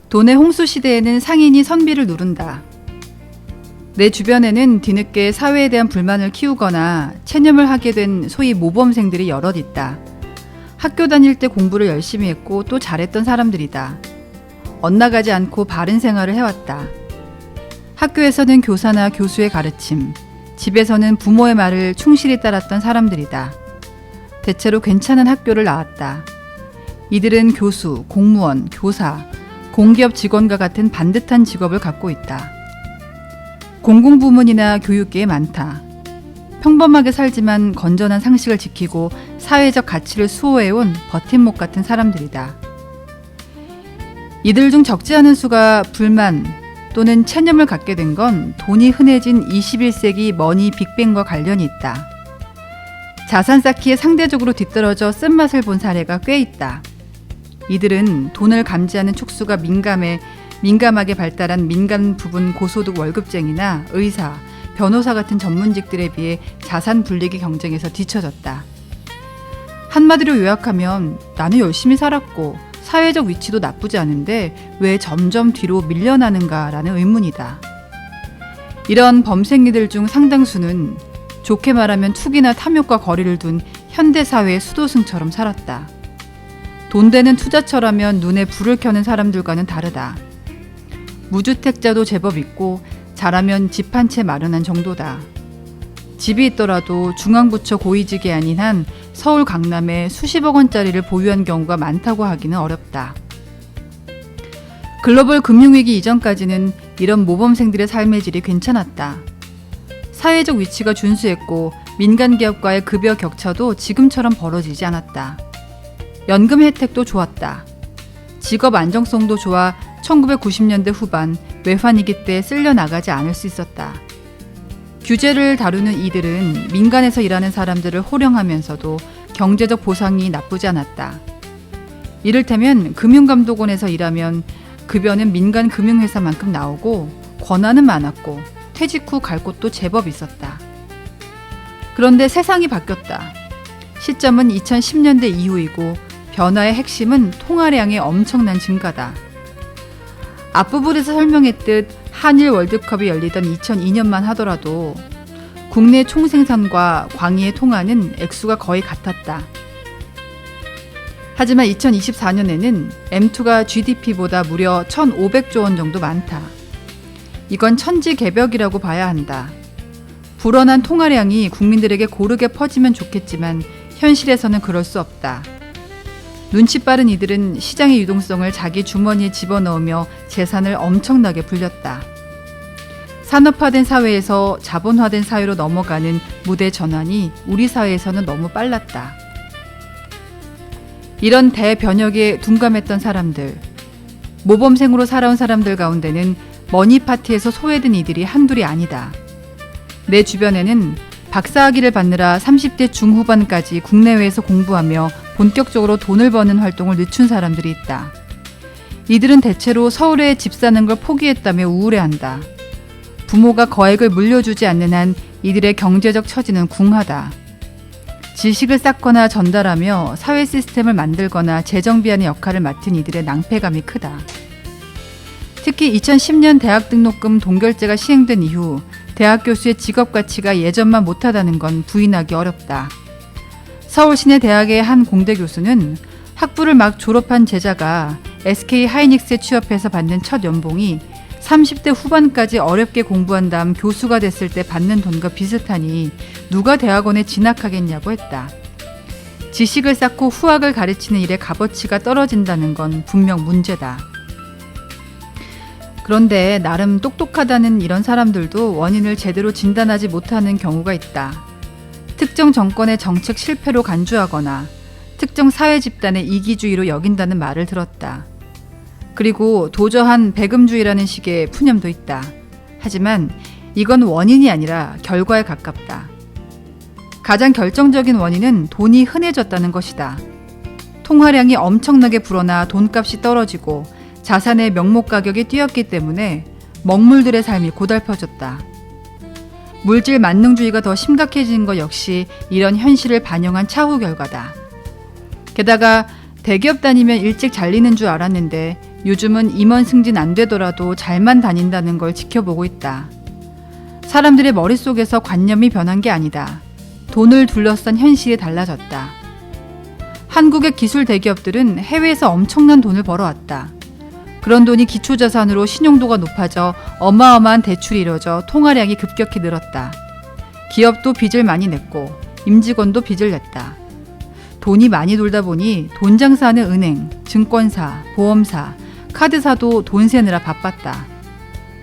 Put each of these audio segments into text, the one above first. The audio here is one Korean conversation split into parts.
돈의 홍수 시대에는 상인이 선비를 누른다. 내 주변에는 뒤늦게 사회에 대한 불만을 키우거나 체념을 하게 된 소위 모범생들이 여럿 있다. 학교 다닐 때 공부를 열심히 했고 또 잘했던 사람들이다. 엇나가지 않고 바른 생활을 해왔다. 학교에서는 교사나 교수의 가르침, 집에서는 부모의 말을 충실히 따랐던 사람들이다. 대체로 괜찮은 학교를 나왔다. 이들은 교수, 공무원, 교사, 공기업 직원과 같은 반듯한 직업을 갖고 있다. 공공부문이나 교육계에 많다. 평범하게 살지만 건전한 상식을 지키고 사회적 가치를 수호해온 버팀목 같은 사람들이다. 이들 중 적지 않은 수가 불만 또는 체념을 갖게 된 건 돈이 흔해진 21세기 머니 빅뱅과 관련이 있다. 자산 쌓기에 상대적으로 뒤떨어져 쓴맛을 본 사례가 꽤 있다. 이들은 돈을 감지하는 촉수가 민감하게 발달한 민간 부분 고소득 월급쟁이나 의사, 변호사 같은 전문직들에 비해 자산 불리기 경쟁에서 뒤처졌다. 한마디로 요약하면 나는 열심히 살았고 사회적 위치도 나쁘지 않은데 왜 점점 뒤로 밀려나는가라는 의문이다. 이런 범생이들 중 상당수는 좋게 말하면 투기나 탐욕과 거리를 둔 현대사회의 수도승처럼 살았다. 돈 되는 투자처라면 눈에 불을 켜는 사람들과는 다르다. 무주택자도 제법 있고 잘하면 집 한 채 마련한 정도다. 집이 있더라도 중앙부처 고위직이 아닌 한 서울 강남에 수십억 원짜리를 보유한 경우가 많다고 하기는 어렵다. 글로벌 금융위기 이전까지는 이런 모범생들의 삶의 질이 괜찮았다. 사회적 위치가 준수했고 민간 기업과의 급여 격차도 지금처럼 벌어지지 않았다. 연금 혜택도 좋았다. 직업 안정성도 좋아 1990년대 후반 외환위기 때 쓸려나가지 않을 수 있었다. 규제를 다루는 이들은 민간에서 일하는 사람들을 호령하면서도 경제적 보상이 나쁘지 않았다. 이를테면 금융감독원에서 일하면 급여는 민간 금융회사만큼 나오고 권한은 많았고 퇴직 후 갈 곳도 제법 있었다. 그런데 세상이 바뀌었다. 시점은 2010년대 이후이고 변화의 핵심은 통화량의 엄청난 증가다. 앞부분에서 설명했듯 한일 월드컵이 열리던 2002년만 하더라도 국내 총생산과 광의의 통화는 액수가 거의 같았다. 하지만 2024년에는 M2가 GDP보다 무려 1,500조 원 정도 많다. 이건 천지개벽이라고 봐야 한다. 불어난 통화량이 국민들에게 고르게 퍼지면 좋겠지만 현실에서는 그럴 수 없다. 눈치 빠른 이들은 시장의 유동성을 자기 주머니에 집어넣으며 재산을 엄청나게 불렸다. 산업화된 사회에서 자본화된 사회로 넘어가는 무대 전환이 우리 사회에서는 너무 빨랐다. 이런 대변혁에 둔감했던 사람들, 모범생으로 살아온 사람들 가운데는 머니파티에서 소외된 이들이 한둘이 아니다. 내 주변에는 박사학위를 받느라 30대 중후반까지 국내외에서 공부하며 본격적으로 돈을 버는 활동을 늦춘 사람들이 있다. 이들은 대체로 서울에 집 사는 걸 포기했다며 우울해한다. 부모가 거액을 물려주지 않는 한 이들의 경제적 처지는 궁하다. 지식을 쌓거나 전달하며 사회 시스템을 만들거나 재정비하는 역할을 맡은 이들의 낭패감이 크다. 특히 2010년 대학 등록금 동결제가 시행된 이후 대학 교수의 직업 가치가 예전만 못하다는 건 부인하기 어렵다. 서울시내 대학의 한 공대 교수는 학부를 막 졸업한 제자가 SK 하이닉스에 취업해서 받는 첫 연봉이 30대 후반까지 어렵게 공부한 다음 교수가 됐을 때 받는 돈과 비슷하니 누가 대학원에 진학하겠냐고 했다. 지식을 쌓고 후학을 가르치는 일의 값어치가 떨어진다는 건 분명 문제다. 그런데 나름 똑똑하다는 이런 사람들도 원인을 제대로 진단하지 못하는 경우가 있다. 특정 정권의 정책 실패로 간주하거나 특정 사회 집단의 이기주의로 여긴다는 말을 들었다. 그리고 도저한 배금주의라는 식의 푸념도 있다. 하지만 이건 원인이 아니라 결과에 가깝다. 가장 결정적인 원인은 돈이 흔해졌다는 것이다. 통화량이 엄청나게 불어나 돈값이 떨어지고 자산의 명목 가격이 뛰었기 때문에 먹물들의 삶이 고달퍼졌다. 물질 만능주의가 더 심각해진 것 역시 이런 현실을 반영한 차후 결과다. 게다가 대기업 다니면 일찍 잘리는 줄 알았는데 요즘은 임원 승진 안 되더라도 잘만 다닌다는 걸 지켜보고 있다. 사람들의 머릿속에서 관념이 변한 게 아니다. 돈을 둘러싼 현실이 달라졌다. 한국의 기술 대기업들은 해외에서 엄청난 돈을 벌어왔다. 그런 돈이 기초자산으로 신용도가 높아져 어마어마한 대출이 이뤄져 통화량이 급격히 늘었다. 기업도 빚을 많이 냈고 임직원도 빚을 냈다. 돈이 많이 돌다 보니 돈 장사하는 은행, 증권사, 보험사, 카드사도 돈 세느라 바빴다.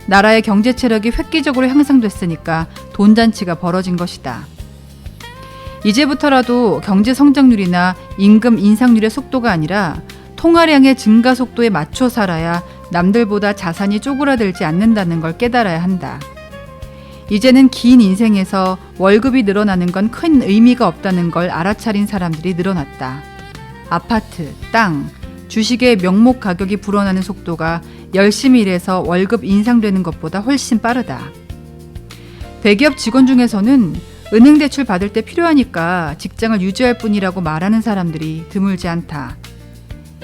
나라의 경제 체력이 획기적으로 향상됐으니까 돈잔치가 벌어진 것이다. 이제부터라도 경제 성장률이나 임금 인상률의 속도가 아니라 통화량의 증가 속도에 맞춰 살아야 남들보다 자산이 쪼그라들지 않는다는 걸 깨달아야 한다. 이제는 긴 인생에서 월급이 늘어나는 건 큰 의미가 없다는 걸 알아차린 사람들이 늘어났다. 아파트, 땅, 주식의 명목 가격이 불어나는 속도가 열심히 일해서 월급 인상되는 것보다 훨씬 빠르다. 대기업 직원 중에서는 은행 대출 받을 때 필요하니까 직장을 유지할 뿐이라고 말하는 사람들이 드물지 않다.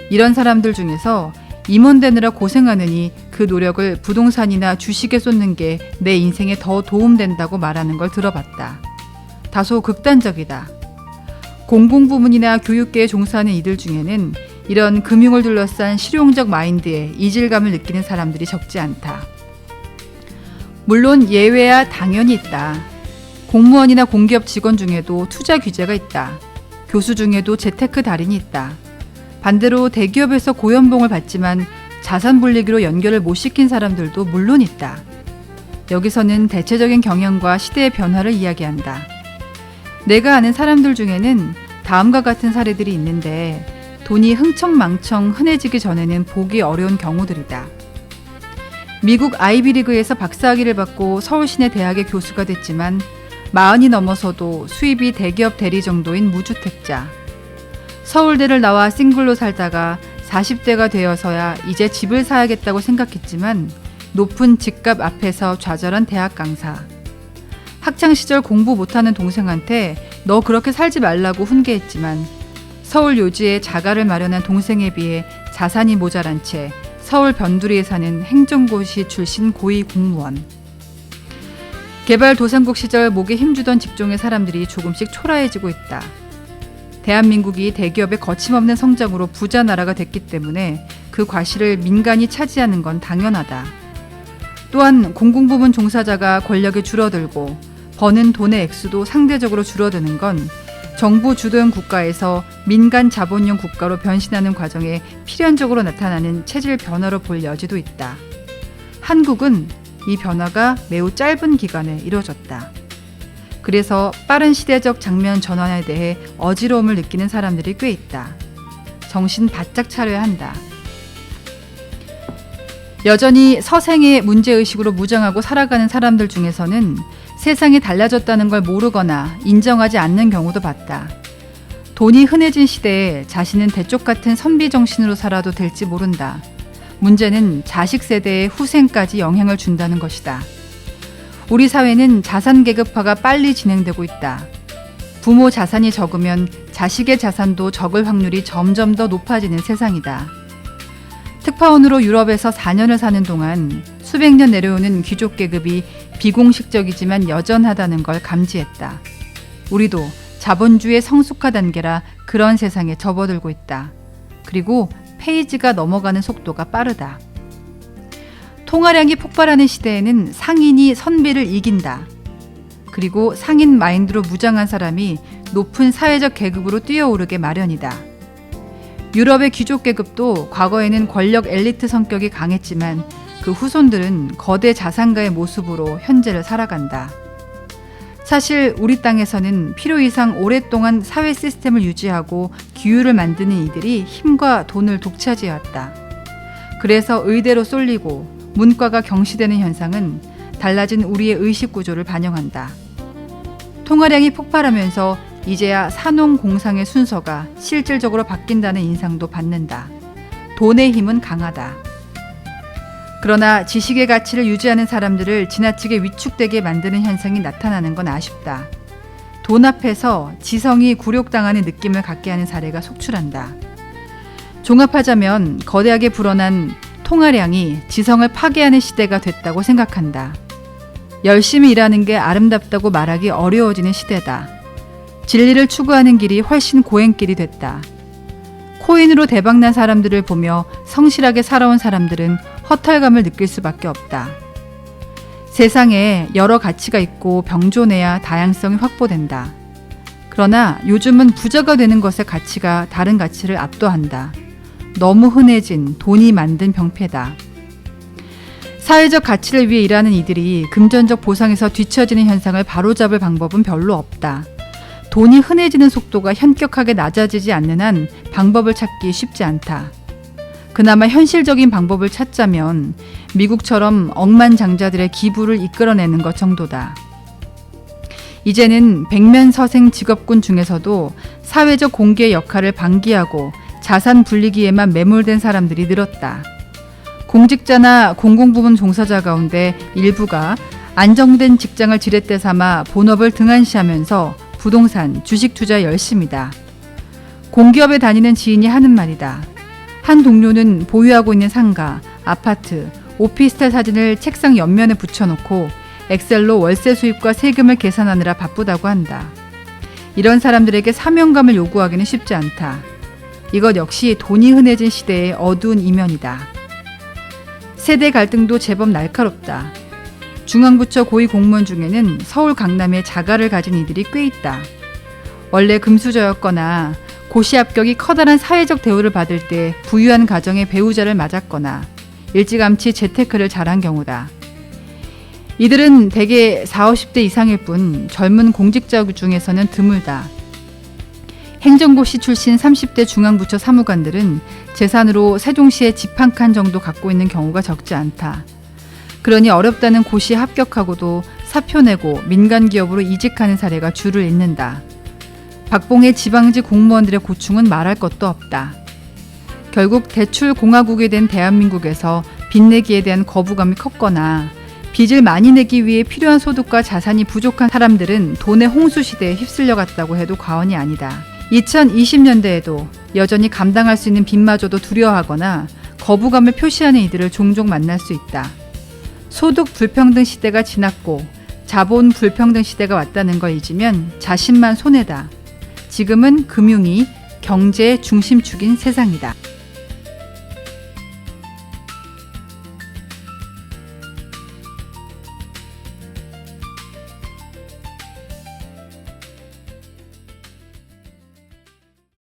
이런 사람들 중에서 임원 되느라 고생하느니 그 노력을 부동산이나 주식에 쏟는 게 내 인생에 더 도움된다고 말하는 걸 들어봤다. 다소 극단적이다. 공공부문이나 교육계에 종사하는 이들 중에는 이런 금융을 둘러싼 실용적 마인드에 이질감을 느끼는 사람들이 적지 않다. 물론 예외야 당연히 있다. 공무원이나 공기업 직원 중에도 투자 규제가 있다. 교수 중에도 재테크 달인이 있다. 반대로 대기업에서 고연봉을 받지만 자산 불리기로 연결을 못 시킨 사람들도 물론 있다. 여기서는 대체적인 경영과 시대의 변화를 이야기한다. 내가 아는 사람들 중에는 다음과 같은 사례들이 있는데 돈이 흥청망청 흔해지기 전에는 보기 어려운 경우들이다. 미국 아이비리그에서 박사학위를 받고 서울시내 대학의 교수가 됐지만 40이 넘어서도 수입이 대기업 대리 정도인 무주택자. 서울대를 나와 싱글로 살다가 40대가 되어서야 이제 집을 사야겠다고 생각했지만 높은 집값 앞에서 좌절한 대학 강사. 학창시절 공부 못하는 동생한테 너 그렇게 살지 말라고 훈계했지만 서울 요지에 자가를 마련한 동생에 비해 자산이 모자란 채 서울 변두리에 사는 행정고시 출신 고위 공무원. 개발도상국 시절 목에 힘주던 직종의 사람들이 조금씩 초라해지고 있다. 대한민국이 대기업의 거침없는 성장으로 부자 나라가 됐기 때문에 그 과실을 민간이 차지하는 건 당연하다. 또한 공공부문 종사자가 권력이 줄어들고 버는 돈의 액수도 상대적으로 줄어드는 건 정부 주도형 국가에서 민간 자본형 국가로 변신하는 과정에 필연적으로 나타나는 체질 변화로 볼 여지도 있다. 한국은 이 변화가 매우 짧은 기간에 이루어졌다. 그래서 빠른 시대적 장면 전환에 대해 어지러움을 느끼는 사람들이 꽤 있다. 정신 바짝 차려야 한다. 여전히 서생의 문제의식으로 무장하고 살아가는 사람들 중에서는 세상이 달라졌다는 걸 모르거나 인정하지 않는 경우도 봤다. 돈이 흔해진 시대에 자신은 대쪽 같은 선비 정신으로 살아도 될지 모른다. 문제는 자식 세대의 후생까지 영향을 준다는 것이다. 우리 사회는 자산 계급화가 빨리 진행되고 있다. 부모 자산이 적으면 자식의 자산도 적을 확률이 점점 더 높아지는 세상이다. 특파원으로 유럽에서 4년을 사는 동안 수백 년 내려오는 귀족 계급이 비공식적이지만 여전하다는 걸 감지했다. 우리도 자본주의 성숙화 단계라 그런 세상에 접어들고 있다. 그리고 페이지가 넘어가는 속도가 빠르다. 통화량이 폭발하는 시대에는 상인이 선비를 이긴다. 그리고 상인 마인드로 무장한 사람이 높은 사회적 계급으로 뛰어오르게 마련이다. 유럽의 귀족 계급도 과거에는 권력 엘리트 성격이 강했지만 그 후손들은 거대 자산가의 모습으로 현재를 살아간다. 사실 우리 땅에서는 필요 이상 오랫동안 사회 시스템을 유지하고 기후를 만드는 이들이 힘과 돈을 독차지해왔다. 그래서 의대로 쏠리고 문과가 경시되는 현상은 달라진 우리의 의식 구조를 반영한다. 통화량이 폭발하면서 이제야 산업공상의 순서가 실질적으로 바뀐다는 인상도 받는다. 돈의 힘은 강하다. 그러나 지식의 가치를 유지하는 사람들을 지나치게 위축되게 만드는 현상이 나타나는 건 아쉽다. 돈 앞에서 지성이 굴욕당하는 느낌을 갖게 하는 사례가 속출한다. 종합하자면 거대하게 불어난 통화량이 지성을 파괴하는 시대가 됐다고 생각한다. 열심히 일하는 게 아름답다고 말하기 어려워지는 시대다. 진리를 추구하는 길이 훨씬 고행길이 됐다. 코인으로 대박난 사람들을 보며 성실하게 살아온 사람들은 허탈감을 느낄 수밖에 없다. 세상에 여러 가치가 있고 병존해야 다양성이 확보된다. 그러나 요즘은 부자가 되는 것의 가치가 다른 가치를 압도한다. 너무 흔해진 돈이 만든 병폐다. 사회적 가치를 위해 일하는 이들이 금전적 보상에서 뒤처지는 현상을 바로잡을 방법은 별로 없다. 돈이 흔해지는 속도가 현격하게 낮아지지 않는 한 방법을 찾기 쉽지 않다. 그나마 현실적인 방법을 찾자면 미국처럼 억만장자들의 기부를 이끌어내는 것 정도다. 이제는 백면서생 직업군 중에서도 사회적 공기의 역할을 방기하고 자산 불리기에만 매몰된 사람들이 늘었다. 공직자나 공공부문 종사자 가운데 일부가 안정된 직장을 지렛대 삼아 본업을 등한시하면서 부동산, 주식 투자에 열심이다. 공기업에 다니는 지인이 하는 말이다. 한 동료는 보유하고 있는 상가, 아파트, 오피스텔 사진을 책상 옆면에 붙여놓고 엑셀로 월세 수입과 세금을 계산하느라 바쁘다고 한다. 이런 사람들에게 사명감을 요구하기는 쉽지 않다. 이것 역시 돈이 흔해진 시대의 어두운 이면이다. 세대 갈등도 제법 날카롭다. 중앙부처 고위 공무원 중에는 서울 강남에 자가를 가진 이들이 꽤 있다. 원래 금수저였거나 고시 합격이 커다란 사회적 대우를 받을 때 부유한 가정의 배우자를 맞았거나 일찌감치 재테크를 잘한 경우다. 이들은 대개 40, 50대 이상일 뿐 젊은 공직자 중에서는 드물다. 행정고시 출신 30대 중앙부처 사무관들은 재산으로 세종시에 집 한 칸 정도 갖고 있는 경우가 적지 않다. 그러니 어렵다는 고시에 합격하고도 사표 내고 민간기업으로 이직하는 사례가 줄을 잇는다. 박봉의 지방직 공무원들의 고충은 말할 것도 없다. 결국 대출 공화국이 된 대한민국에서 빚 내기에 대한 거부감이 컸거나 빚을 많이 내기 위해 필요한 소득과 자산이 부족한 사람들은 돈의 홍수 시대에 휩쓸려 갔다고 해도 과언이 아니다. 2020년대에도 여전히 감당할 수 있는 빚마저도 두려워하거나 거부감을 표시하는 이들을 종종 만날 수 있다. 소득 불평등 시대가 지났고 자본 불평등 시대가 왔다는 걸 잊으면 자신만 손해다. 지금은 금융이 경제의 중심축인 세상이다.